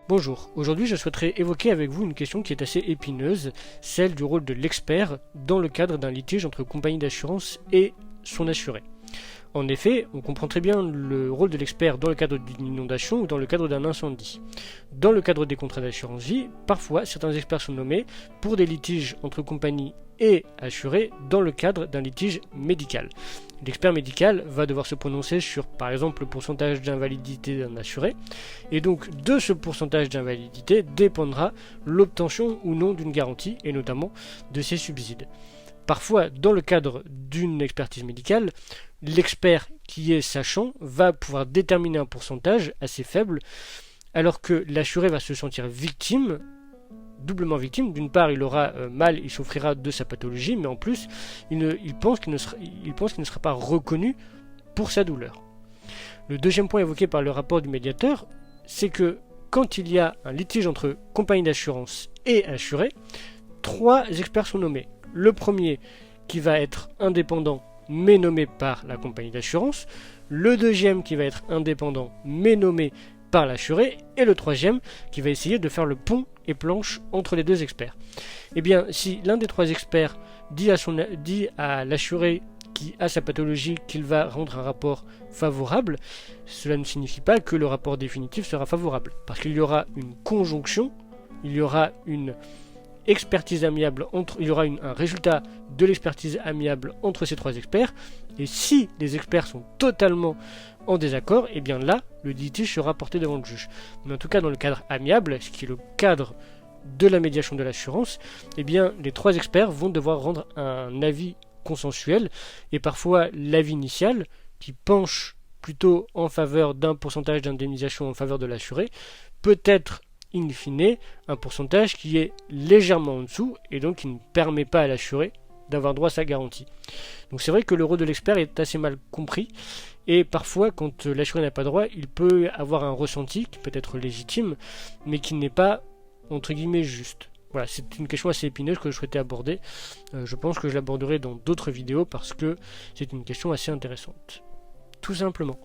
Bonjour, aujourd'hui je souhaiterais évoquer avec vous une question qui est assez épineuse, celle du rôle de l'expert dans le cadre d'un litige entre compagnie d'assurance et son assuré. En effet, on comprend très bien le rôle de l'expert dans le cadre d'une inondation ou dans le cadre d'un incendie. Dans le cadre des contrats d'assurance vie, parfois certains experts sont nommés pour des litiges entre compagnies et assurés dans le cadre d'un litige médical. L'expert médical va devoir se prononcer sur, par exemple, le pourcentage d'invalidité d'un assuré, et donc de ce pourcentage d'invalidité dépendra l'obtention ou non d'une garantie, et notamment de ses subsides. Parfois, dans le cadre d'une expertise médicale, l'expert qui est sachant va pouvoir déterminer un pourcentage assez faible, alors que l'assuré va se sentir victime, doublement victime. D'une part, il aura mal, il souffrira de sa pathologie, mais en plus, il pense qu'il ne sera pas reconnu pour sa douleur. Le deuxième point évoqué par le rapport du médiateur, c'est que quand il y a un litige entre compagnie d'assurance et assuré, 3 experts sont nommés. Le premier qui va être indépendant mais nommé par la compagnie d'assurance, le deuxième qui va être indépendant mais nommé par l'assuré, et le troisième qui va essayer de faire le pont et planche entre les deux experts. Eh bien, si l'un des 3 experts dit à l'assuré qui a sa pathologie qu'il va rendre un rapport favorable, cela ne signifie pas que le rapport définitif sera favorable, parce qu'il y aura une conjonction, il y aura une expertise amiable il y aura un résultat de l'expertise amiable entre ces 3 experts, et si les experts sont totalement en désaccord, et bien là, le litige sera porté devant le juge. Mais en tout cas, dans le cadre amiable, ce qui est le cadre de la médiation de l'assurance, eh bien, les 3 experts vont devoir rendre un avis consensuel, et parfois l'avis initial, qui penche plutôt en faveur d'un pourcentage d'indemnisation en faveur de l'assuré, peut être in fine un pourcentage qui est légèrement en dessous et donc qui ne permet pas à l'assuré d'avoir droit à sa garantie. Donc c'est vrai que le rôle de l'expert est assez mal compris, et parfois quand l'assuré n'a pas droit, il peut avoir un ressenti qui peut être légitime mais qui n'est pas entre guillemets juste. Voilà, c'est une question assez épineuse que je souhaitais aborder. Je pense que je l'aborderai dans d'autres vidéos parce que c'est une question assez intéressante. Tout simplement.